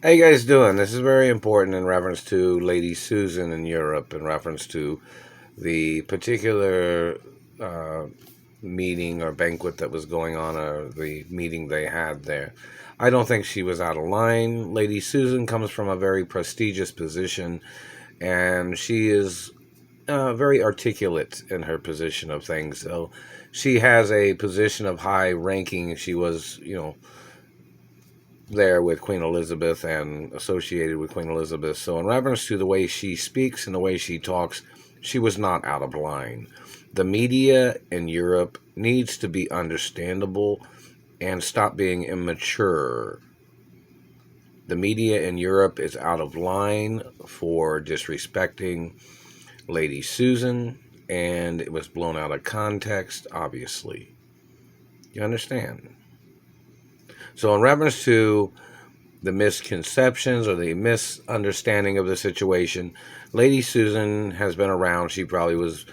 How you guys doing? This is very important in reference to Lady Susan in Europe, in reference to the particular uh, meeting or banquet that was going on, or the meeting they had there. I don't think she was out of line. Lady Susan comes from a very prestigious position, and she is very articulate in her position of things. So she has a position of high ranking. She was, there with Queen Elizabeth and associated with Queen Elizabeth. So, in reference to the way she speaks and the way she talks, she was not out of line. The media in Europe needs to be understandable and stop being immature. The media in Europe is out of line for disrespecting Lady Susan, and it was blown out of context, obviously. You understand? So, in reference to the misconceptions or the misunderstanding of the situation, Lady Susan has been around. She probably was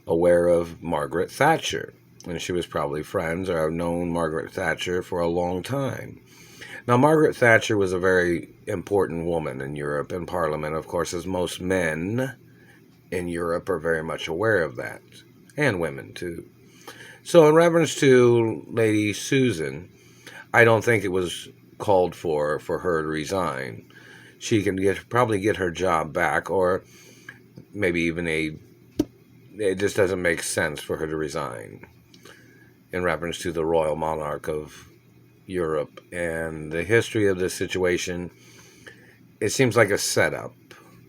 aware of Margret Thatcher, and she was probably friends or have known Margaret Thatcher for a long time. Now, Margaret Thatcher was a very important woman in Europe in Parliament, of course, as most men in Europe are very much aware of that, and women too. So, in reference to Lady Susan, I don't think it was called for her to resign. She can probably get her job back, or maybe even it just doesn't make sense for her to resign in reference to the royal monarch of Europe and the history of this situation. It seems like a setup,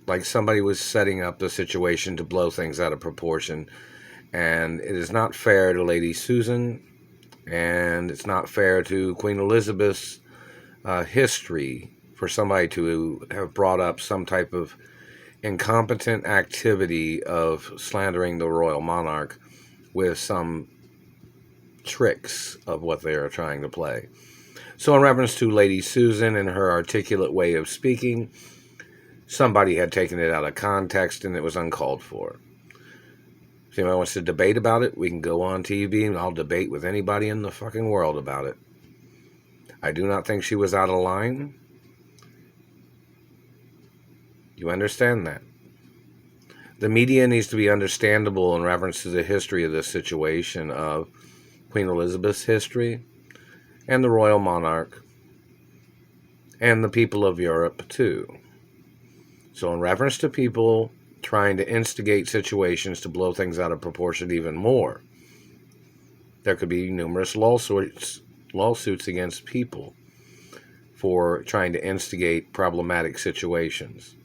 like somebody was setting up the situation to blow things out of proportion, and it is not fair to Lady Susan, and it's not fair to Queen Elizabeth's history for somebody to have brought up some type of incompetent activity of slandering the royal monarch with some tricks of what they are trying to play. So, in reference to Lady Susan and her articulate way of speaking, somebody had taken it out of context and it was uncalled for. If anyone wants to debate about it, we can go on TV and I'll debate with anybody in the fucking world about it. I do not think she was out of line. You understand that? The media needs to be understandable in reference to the history of this situation of Queen Elizabeth's history and the royal monarch and the people of Europe too. So in reference to people trying to instigate situations to blow things out of proportion even more, there could be numerous lawsuits against people for trying to instigate problematic situations.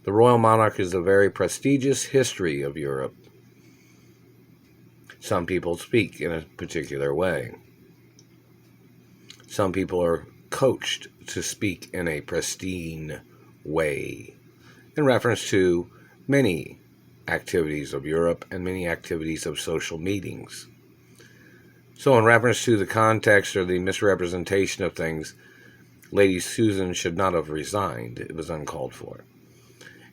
The royal monarch is a very prestigious history of Europe. Some people speak in a particular way. Some people are coached to speak in a pristine way in reference to many activities of Europe and many activities of social meetings. So in reference to the context or the misrepresentation of things, Lady Susan should not have resigned. It was uncalled for.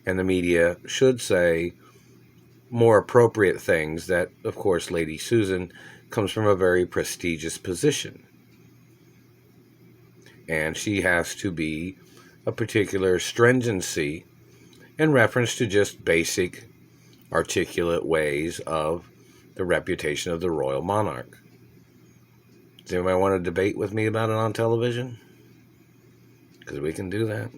And the media should say more appropriate things that, of course, Lady Susan comes from a very prestigious position. And she has to be a particular stringency in reference to just basic articulate ways of the reputation of the royal monarch. Does anybody want to debate with me about it on television? Because we can do that.